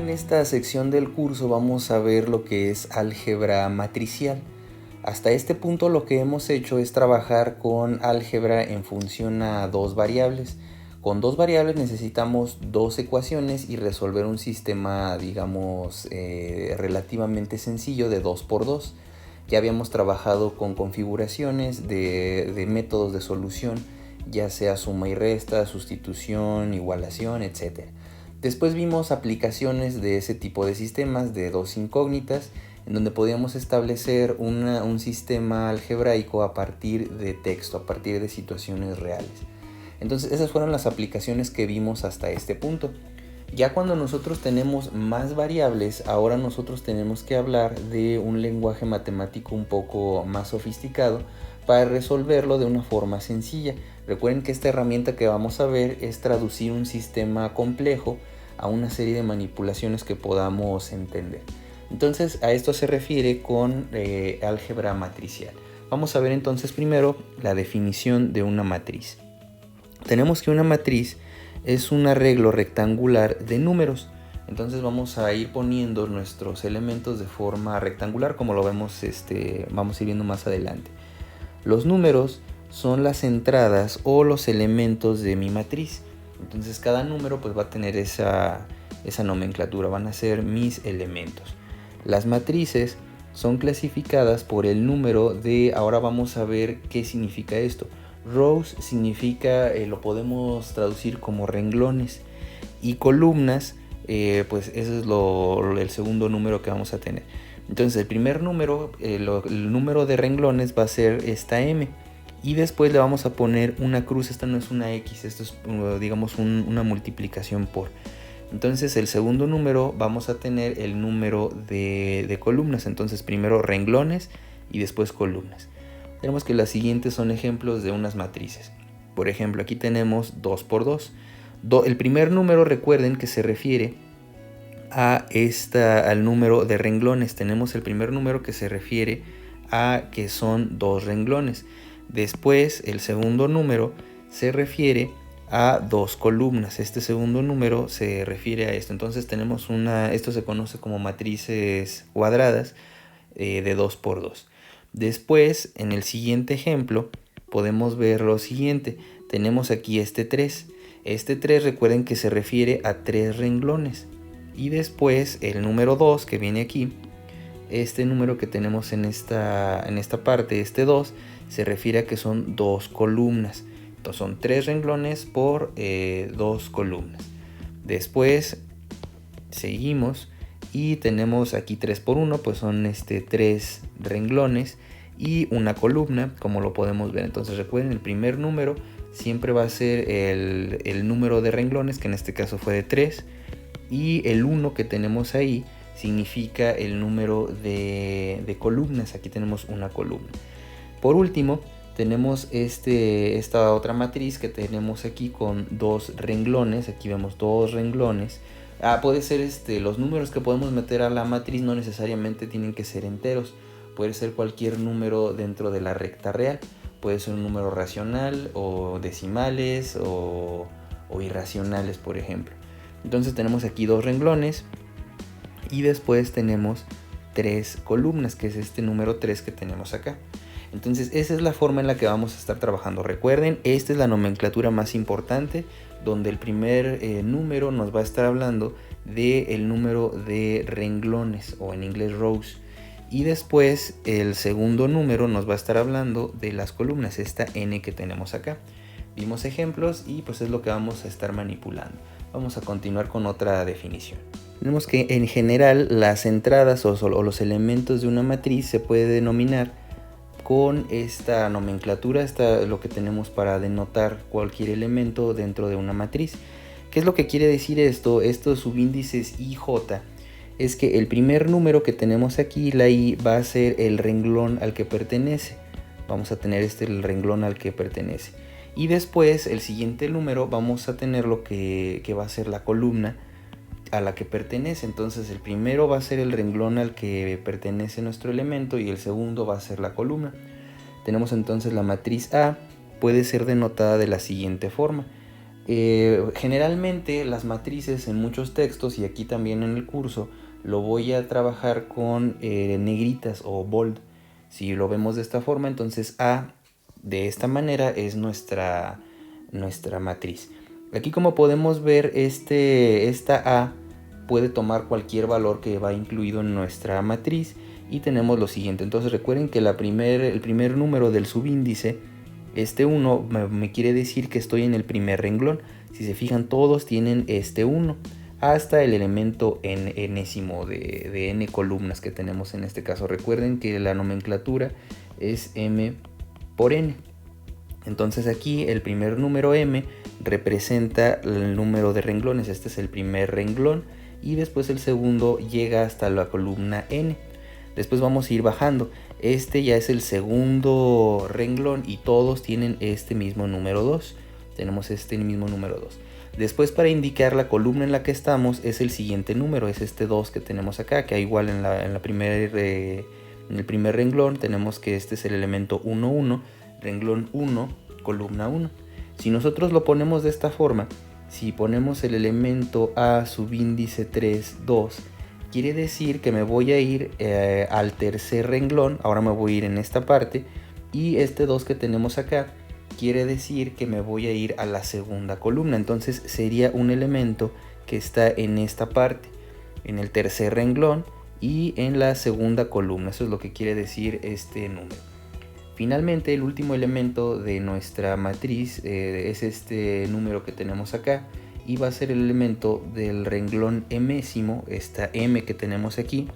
en esta sección del curso vamos a ver lo que es álgebra matricial. Hasta este punto lo que hemos hecho es trabajar con álgebra en función a dos variables. Con dos variables necesitamos dos ecuaciones y resolver un sistema, digamos, relativamente sencillo de 2 por 2. Ya habíamos trabajado con configuraciones de métodos de solución, ya sea suma y resta, sustitución, igualación, etc. Después vimos aplicaciones de ese tipo de sistemas de dos incógnitas, en donde podíamos establecer un sistema algebraico a partir de texto, a partir de situaciones reales. Entonces esas fueron las aplicaciones que vimos hasta este punto. Ya cuando nosotros tenemos más variables, ahora nosotros tenemos que hablar de un lenguaje matemático un poco más sofisticado para resolverlo de una forma sencilla. Recuerden que esta herramienta que vamos a ver es traducir un sistema complejo a una serie de manipulaciones que podamos entender. Entonces a esto se refiere con álgebra matricial. Vamos a ver entonces primero la definición de una matriz. Tenemos que una matriz es un arreglo rectangular de números. Entonces vamos a ir poniendo nuestros elementos de forma rectangular, como lo vemos, vamos a ir viendo más adelante. Los números son las entradas o los elementos de mi matriz. Entonces cada número pues va a tener esa nomenclatura, van a ser mis elementos. Las matrices son clasificadas por el número de, ahora vamos a ver qué significa esto. Rows significa, lo podemos traducir como renglones, y columnas, pues ese es el segundo número que vamos a tener. Entonces el primer número, el número de renglones va a ser esta m, y después le vamos a poner una cruz. Esta no es una x, esto es digamos una multiplicación por. Entonces el segundo número vamos a tener el número de columnas. Entonces primero renglones y después columnas. Tenemos que las siguientes son ejemplos de unas matrices. Por ejemplo, aquí tenemos 2 por 2. El primer número, recuerden que se refiere al número de renglones. Tenemos el primer número que se refiere a que son 2 renglones. Después el segundo número se refiere a 2 columnas. Este segundo número se refiere a esto. Entonces tenemos esto se conoce como matrices cuadradas de 2 por 2. Después, en el siguiente ejemplo, podemos ver lo siguiente. Tenemos aquí este 3. Este 3, recuerden que se refiere a 3 renglones. Y después el número 2 que viene aquí, este número que tenemos en esta parte, este 2, se refiere a que son 2 columnas. Entonces son 3 renglones por 2 columnas. Después seguimos y tenemos aquí 3 por 1, pues son 3 renglones y una columna, como lo podemos ver. Entonces recuerden, el primer número siempre va a ser el número de renglones, que en este caso fue de 3, y el 1 que tenemos ahí significa el número de columnas. Aquí tenemos una columna. Por último tenemos esta otra matriz que tenemos aquí con 2 renglones. Aquí vemos 2 renglones. Puede ser los números que podemos meter a la matriz no necesariamente tienen que ser enteros. Puede ser cualquier número dentro de la recta real. Puede ser un número racional o decimales o irracionales, por ejemplo. Entonces tenemos aquí 2 renglones y después tenemos 3 columnas, que es este número 3 que tenemos acá. Entonces esa es la forma en la que vamos a estar trabajando. Recuerden, esta es la nomenclatura más importante, donde el primer número nos va a estar hablando del número de renglones, o en inglés rows. Y después el segundo número nos va a estar hablando de las columnas, esta n que tenemos acá. Vimos ejemplos y pues es lo que vamos a estar manipulando. Vamos a continuar con otra definición. Tenemos que en general las entradas o los elementos de una matriz se puede denominar con esta nomenclatura. Lo que tenemos para denotar cualquier elemento dentro de una matriz. ¿Qué es lo que quiere decir esto? Estos subíndices i, j, es que el primer número que tenemos aquí, la i, va a ser el renglón al que pertenece. Vamos a tener el renglón al que pertenece. Y después, el siguiente número, vamos a tener lo que va a ser la columna a la que pertenece. Entonces el primero va a ser el renglón al que pertenece nuestro elemento y el segundo va a ser la columna. Tenemos entonces la matriz A, puede ser denotada de la siguiente forma. Generalmente las matrices en muchos textos, y aquí también en el curso, lo voy a trabajar con negritas o bold. Si lo vemos de esta forma, entonces A de esta manera es nuestra matriz. Aquí, como podemos ver, esta A puede tomar cualquier valor que va incluido en nuestra matriz, y tenemos lo siguiente. Entonces recuerden que el primer número del subíndice, este 1, me quiere decir que estoy en el primer renglón. Si se fijan, todos tienen este 1 hasta el elemento enésimo de n columnas que tenemos en este caso. Recuerden que la nomenclatura es m por n. Entonces aquí el primer número m representa el número de renglones. Este es el primer renglón, y después el segundo llega hasta la columna n. Después vamos a ir bajando. Este ya es el segundo renglón y todos tienen este mismo número 2. Tenemos este mismo número 2. Después, para indicar la columna en la que estamos, es el siguiente número, es este 2 que tenemos acá, que igual en el primer renglón tenemos que este es el elemento 1, 1, renglón 1, columna 1. Si nosotros lo ponemos de esta forma, si ponemos el elemento A subíndice 3, 2, quiere decir que me voy a ir al tercer renglón. Ahora me voy a ir en esta parte, y este 2 que tenemos acá quiere decir que me voy a ir a la segunda columna. Entonces sería un elemento que está en esta parte, en el tercer renglón y en la segunda columna. Eso es lo que quiere decir este número. Finalmente, el último elemento de nuestra matriz es este número que tenemos acá, y va a ser el elemento del renglón mésimo, esta m que tenemos aquí,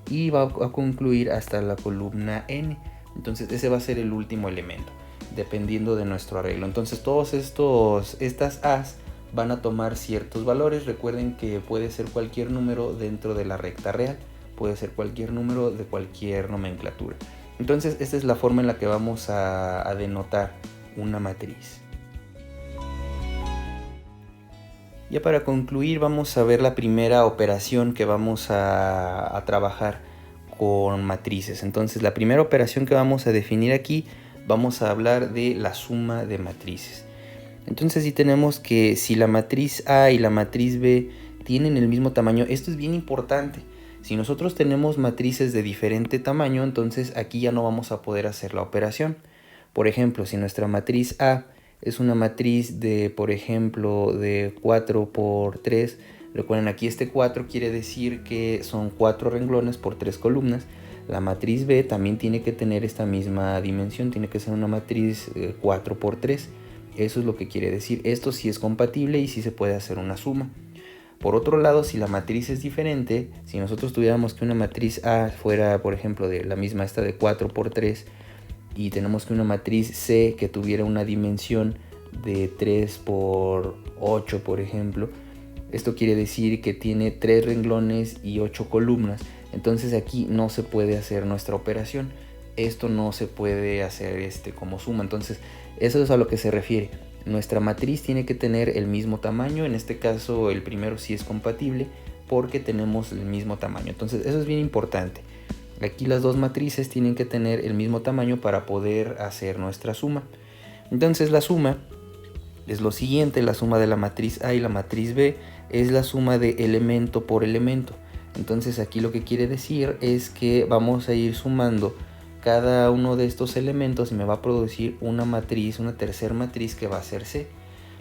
y va a concluir hasta la columna n. Entonces ese va a ser el último elemento, dependiendo de nuestro arreglo. Entonces todos estas A's van a tomar ciertos valores. Recuerden que puede ser cualquier número dentro de la recta real, puede ser cualquier número de cualquier nomenclatura. Entonces esta es la forma en la que vamos a denotar una matriz. Ya para concluir, vamos a ver la primera operación que vamos a trabajar con matrices. Entonces la primera operación que vamos a definir aquí, vamos a hablar de la suma de matrices. Entonces, si tenemos que si la matriz A y la matriz B tienen el mismo tamaño, esto es bien importante. Si nosotros tenemos matrices de diferente tamaño, entonces aquí ya no vamos a poder hacer la operación. Por ejemplo, si nuestra matriz A es una matriz de, por ejemplo, de 4 por 3, recuerden, aquí este 4 quiere decir que son 4 renglones por 3 columnas. La matriz B también tiene que tener esta misma dimensión, tiene que ser una matriz 4 por 3. Eso es lo que quiere decir. Esto sí es compatible y sí se puede hacer una suma. Por otro lado, si la matriz es diferente, si nosotros tuviéramos que una matriz A fuera, por ejemplo, de la misma esta de 4 por 3, y tenemos que una matriz C que tuviera una dimensión de 3 por 8, por ejemplo, esto quiere decir que tiene 3 renglones y 8 columnas. Entonces aquí no se puede hacer nuestra operación. Esto no se puede hacer como suma. Entonces eso es a lo que se refiere. Nuestra matriz tiene que tener el mismo tamaño. En este caso el primero sí es compatible porque tenemos el mismo tamaño. Entonces eso es bien importante. Aquí las dos matrices tienen que tener el mismo tamaño para poder hacer nuestra suma. Entonces la suma es lo siguiente. La suma de la matriz A y la matriz B es la suma de elemento por elemento. Entonces aquí lo que quiere decir es que vamos a ir sumando cada uno de estos elementos y me va a producir una matriz, una tercera matriz que va a ser C.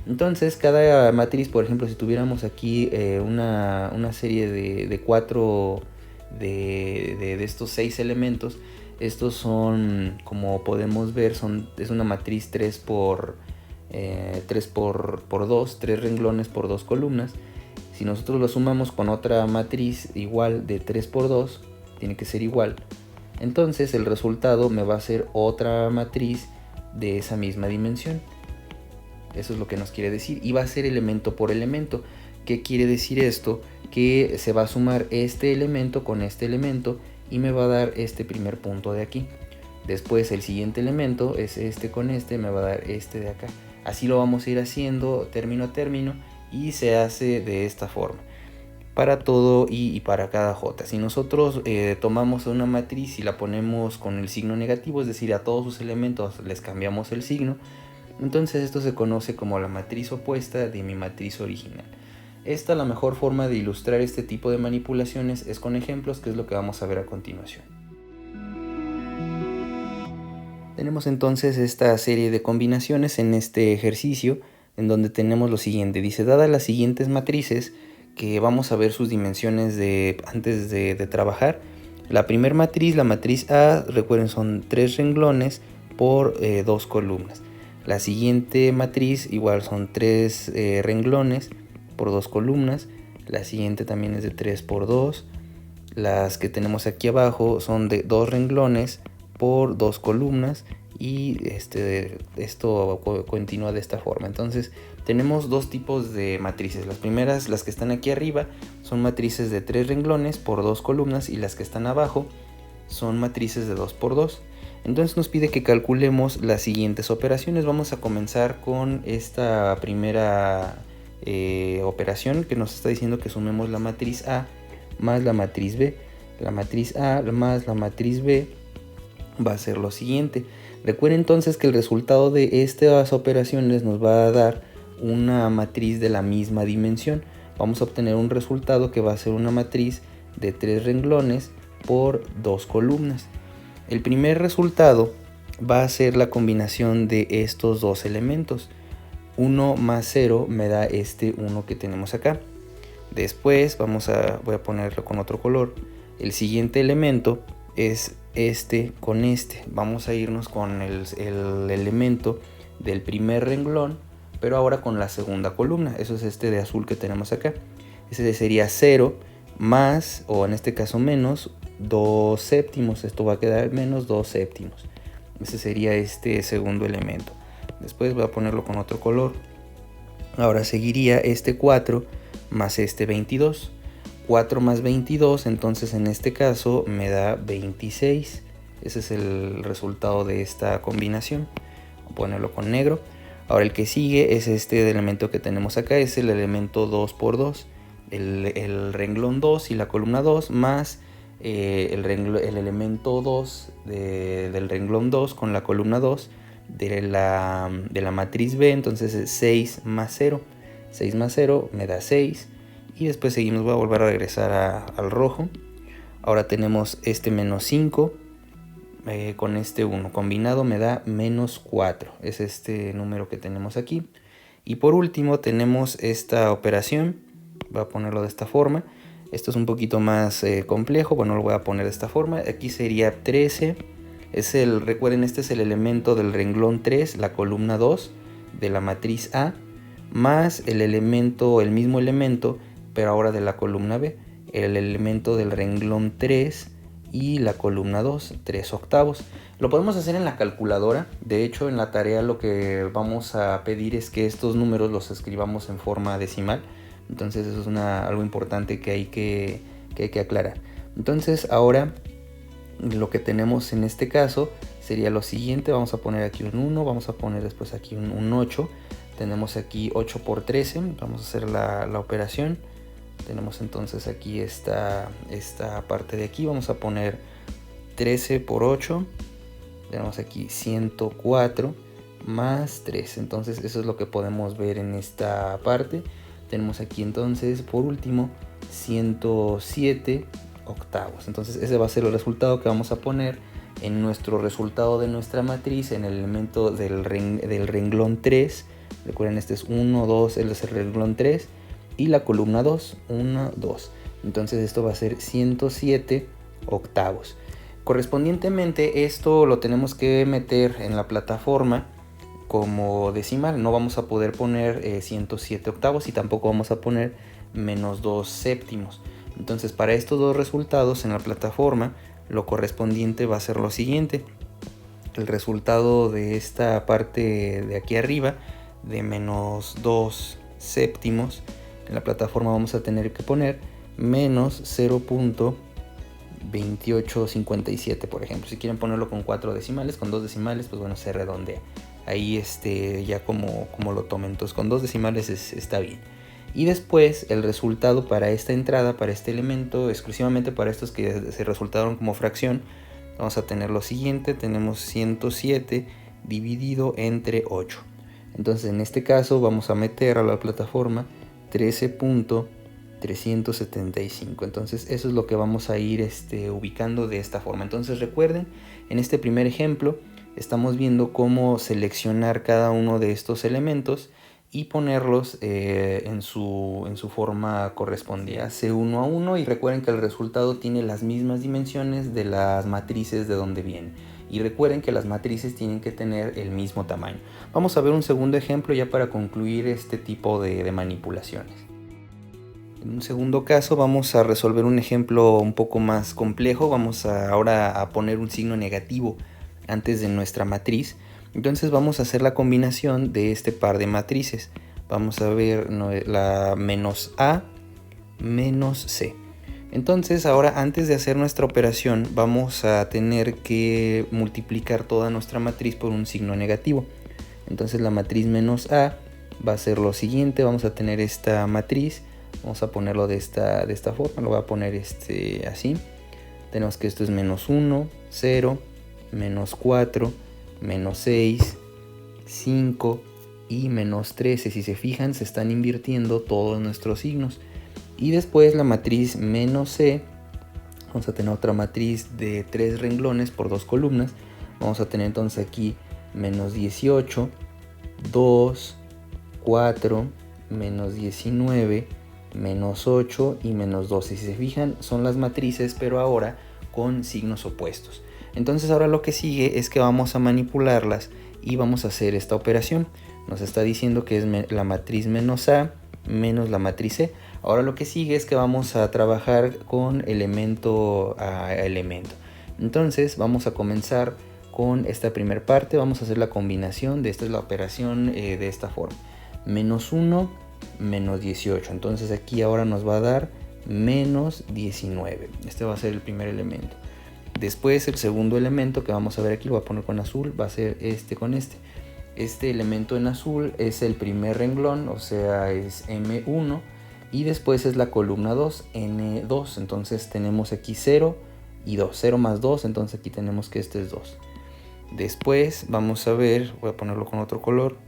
Entonces cada matriz, por ejemplo, si tuviéramos aquí una serie de 4 de estos 6 elementos, estos son, como podemos ver, es una matriz 3 por 2, 3 renglones por 2 columnas. Si nosotros lo sumamos con otra matriz igual de 3 por 2, tiene que ser igual. Entonces el resultado me va a ser otra matriz de esa misma dimensión. Eso es lo que nos quiere decir. Y va a ser elemento por elemento. ¿Qué quiere decir esto? Que se va a sumar este elemento con este elemento y me va a dar este primer punto de aquí. Después el siguiente elemento es este con este, me va a dar este de acá. Así lo vamos a ir haciendo término a término y se hace de esta forma para todo y para cada j. Si nosotros tomamos una matriz y la ponemos con el signo negativo, es decir, a todos sus elementos les cambiamos el signo, Entonces esto se conoce como la matriz opuesta de mi matriz original. La mejor forma de ilustrar este tipo de manipulaciones es con ejemplos, que es lo que vamos a ver a continuación. Tenemos entonces esta serie de combinaciones en este ejercicio, en donde tenemos lo siguiente. Dice, dadas las siguientes matrices, que vamos a ver sus dimensiones antes de trabajar. La primera matriz, la matriz A, recuerden, son 3 renglones por 2 columnas. La siguiente matriz igual son 3 renglones por 2 columnas. La siguiente también es de 3 por 2. Las que tenemos aquí abajo son de 2 renglones por 2 columnas, y esto continúa de esta forma. Entonces tenemos dos tipos de matrices. Las primeras, las que están aquí arriba, son matrices de 3 renglones por 2 columnas, y las que están abajo son matrices de 2 por 2. Entonces nos pide que calculemos las siguientes operaciones. Vamos a comenzar con esta primera operación, que nos está diciendo que sumemos la matriz A más la matriz B. La matriz A más la matriz B va a ser lo siguiente. Recuerden entonces que el resultado de estas operaciones nos va a dar una matriz de la misma dimensión. Vamos a obtener un resultado que va a ser una matriz de 3 renglones por 2 columnas. El primer resultado va a ser la combinación de estos dos elementos. 1 más 0 me da este 1 que tenemos acá. Después voy a ponerlo con otro color. El siguiente elemento es este con este. Vamos a irnos con el elemento del primer renglón, pero ahora con la segunda columna. Eso es este de azul que tenemos acá. Ese sería 0 más, o en este caso menos, 2 séptimos. Esto va a quedar menos 2 séptimos. Ese sería este segundo elemento. Después voy a ponerlo con otro color. Ahora seguiría este 4 más este 22. 4 más 22, entonces en este caso me da 26. Ese es el resultado de esta combinación. Voy a ponerlo con negro. Ahora el que sigue es este elemento que tenemos acá, es el elemento 2 por 2. El renglón 2 y la columna 2 más el elemento 2 del renglón 2 con la columna 2 de la matriz B. Entonces es 6 más 0. 6 más 0 me da 6. Y después seguimos, voy a volver a regresar al rojo. Ahora tenemos este menos 5 con este 1. Combinado me da menos 4. Es este número que tenemos aquí. Y por último tenemos esta operación. Voy a ponerlo de esta forma. Esto es un poquito más complejo. Bueno, lo voy a poner de esta forma. Aquí sería 13. Recuerden, este es el elemento del renglón 3, la columna 2 de la matriz A, más el mismo elemento, pero ahora de la columna B, el elemento del renglón 3 y la columna 2, 3 octavos. Lo podemos hacer en la calculadora. De hecho, en la tarea lo que vamos a pedir es que estos números los escribamos en forma decimal. Entonces eso es algo importante que hay que aclarar. Entonces ahora lo que tenemos en este caso sería lo siguiente. Vamos a poner aquí un 1, vamos a poner después aquí un 8. Tenemos aquí 8 por 13, vamos a hacer la operación. Tenemos entonces aquí esta parte de aquí, vamos a poner 13 por 8. Tenemos aquí 104 más 3, entonces eso es lo que podemos ver en esta parte. Tenemos aquí entonces por último 107 octavos. Entonces ese va a ser el resultado que vamos a poner en nuestro resultado de nuestra matriz, en el elemento del renglón 3. Recuerden, este es 1, 2, él es el renglón 3 y la columna 2, 1, 2. Entonces esto va a ser 107 octavos. Correspondientemente esto lo tenemos que meter en la plataforma como decimal. No vamos a poder poner 107 octavos y tampoco vamos a poner menos 2 séptimos. Entonces para estos dos resultados en la plataforma lo correspondiente va a ser lo siguiente. El resultado de esta parte de aquí arriba de menos 2 séptimos, en la plataforma vamos a tener que poner menos 0.2857, por ejemplo. Si quieren ponerlo con 4 decimales, con 2 decimales, pues bueno, se redondea. Ahí ya como lo tomen. Entonces con 2 decimales está bien. Y después el resultado para esta entrada, para este elemento, exclusivamente para estos que se resultaron como fracción, vamos a tener lo siguiente. Tenemos 107 dividido entre 8. Entonces en este caso vamos a meter a la plataforma 13.375. Entonces eso es lo que vamos a ir ubicando de esta forma. Entonces recuerden, en este primer ejemplo estamos viendo cómo seleccionar cada uno de estos elementos y ponerlos en su forma correspondiente. Hace uno a uno y recuerden que el resultado tiene las mismas dimensiones de las matrices de donde viene. Y recuerden que las matrices tienen que tener el mismo tamaño. Vamos a ver un segundo ejemplo ya para concluir este tipo de manipulaciones. En un segundo caso vamos a resolver un ejemplo un poco más complejo. Vamos ahora a poner un signo negativo antes de nuestra matriz. Entonces vamos a hacer la combinación de este par de matrices. Vamos a ver la menos A menos C. Entonces ahora, antes de hacer nuestra operación, vamos a tener que multiplicar toda nuestra matriz por un signo negativo. Entonces la matriz menos A va a ser lo siguiente. Vamos a tener esta matriz, vamos a ponerlo de esta forma, lo voy a poner así. Tenemos que esto es menos 1, 0, menos 4, menos 6, 5 y menos 13. Si se fijan, se están invirtiendo todos nuestros signos. Y después la matriz menos C, vamos a tener otra matriz de 3 renglones por 2 columnas. Vamos a tener entonces aquí menos 18, 2, 4, menos 19, menos 8 y menos 12. Si se fijan, son las matrices, pero ahora con signos opuestos. Entonces ahora lo que sigue es que vamos a manipularlas y vamos a hacer esta operación. Nos está diciendo que es la matriz menos A menos la matriz C. Ahora lo que sigue es que vamos a trabajar con elemento a elemento. Entonces vamos a comenzar con esta primera parte. Vamos a hacer la combinación de esta, es la operación de esta forma. Menos 1 menos 18. Entonces aquí ahora nos va a dar menos 19. Este va a ser el primer elemento. Después el segundo elemento que vamos a ver aquí, lo voy a poner con azul, va a ser con este. Este elemento en azul es el primer renglón, o sea es M1, y después es la columna 2, N2. Entonces tenemos aquí 0 y 2, 0 más 2, entonces aquí tenemos que este es 2. Después vamos a ver, voy a ponerlo con otro color,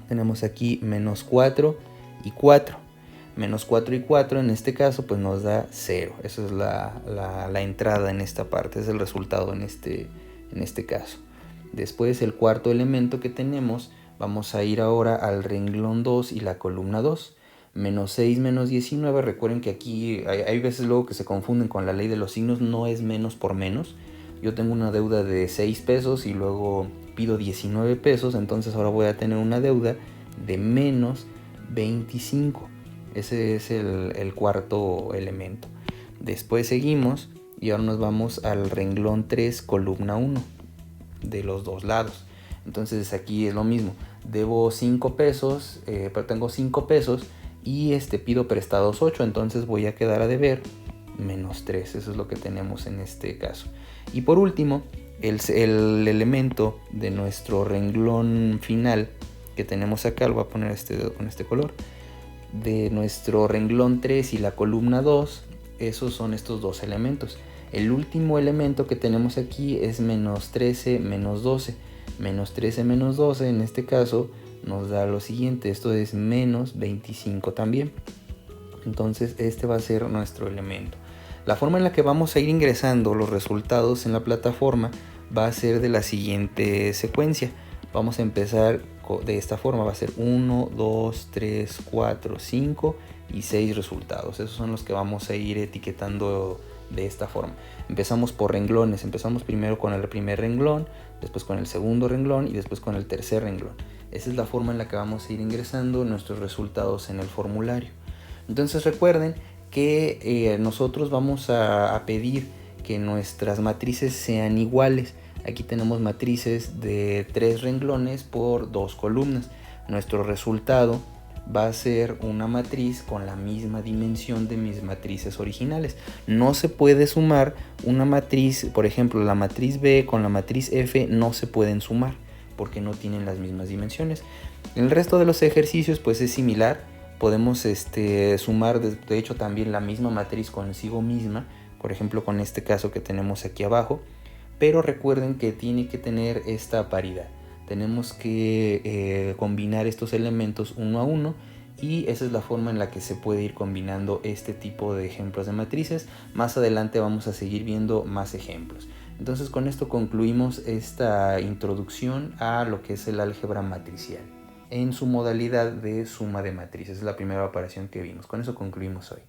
tenemos aquí menos 4 y 4. Menos 4 y 4 en este caso pues nos da 0. Esa es la entrada en esta parte, es el resultado en este caso. Después el cuarto elemento que tenemos, vamos a ir ahora al renglón 2 y la columna 2. Menos 6 menos 19, recuerden que aquí hay veces luego que se confunden con la ley de los signos, no es menos por menos. Yo tengo una deuda de 6 pesos y luego pido 19 pesos, entonces ahora voy a tener una deuda de menos 25. Ese es el cuarto elemento. Después seguimos y ahora nos vamos al renglón 3, columna 1, de los dos lados. Entonces aquí es lo mismo. Debo 5 pesos, pero tengo 5 pesos y pido prestados 8. Entonces voy a quedar a deber menos 3. Eso es lo que tenemos en este caso. Y por último, el elemento de nuestro renglón final que tenemos acá, lo voy a poner con este color, de nuestro renglón 3 y la columna 2, esos son estos dos elementos. El último elemento que tenemos aquí es menos 13 menos 12. Menos 13 menos 12 en este caso nos da lo siguiente, esto es menos 25 también. Entonces este va a ser nuestro elemento. La forma en la que vamos a ir ingresando los resultados en la plataforma va a ser de la siguiente secuencia. Vamos a empezar de esta forma, va a ser 1, 2, 3, 4, 5 y 6 resultados. Esos son los que vamos a ir etiquetando de esta forma. Empezamos por renglones, empezamos primero con el primer renglón, después con el segundo renglón y después con el tercer renglón. Esa es la forma en la que vamos a ir ingresando nuestros resultados en el formulario. Entonces recuerden que nosotros vamos a pedir que nuestras matrices sean iguales. Aquí tenemos matrices de 3 renglones por 2 columnas. Nuestro resultado va a ser una matriz con la misma dimensión de mis matrices originales. No se puede sumar una matriz, por ejemplo, la matriz B con la matriz F no se pueden sumar porque no tienen las mismas dimensiones. En el resto de los ejercicios pues es similar. Podemos sumar de hecho también la misma matriz consigo misma, por ejemplo con este caso que tenemos aquí abajo. Pero recuerden que tiene que tener esta paridad. tenemos que combinar estos elementos uno a uno, y esa es la forma en la que se puede ir combinando este tipo de ejemplos de matrices. Más adelante vamos a seguir viendo más ejemplos. Entonces con esto concluimos esta introducción a lo que es el álgebra matricial en su modalidad de suma de matrices. Es la primera operación que vimos. Con eso concluimos hoy.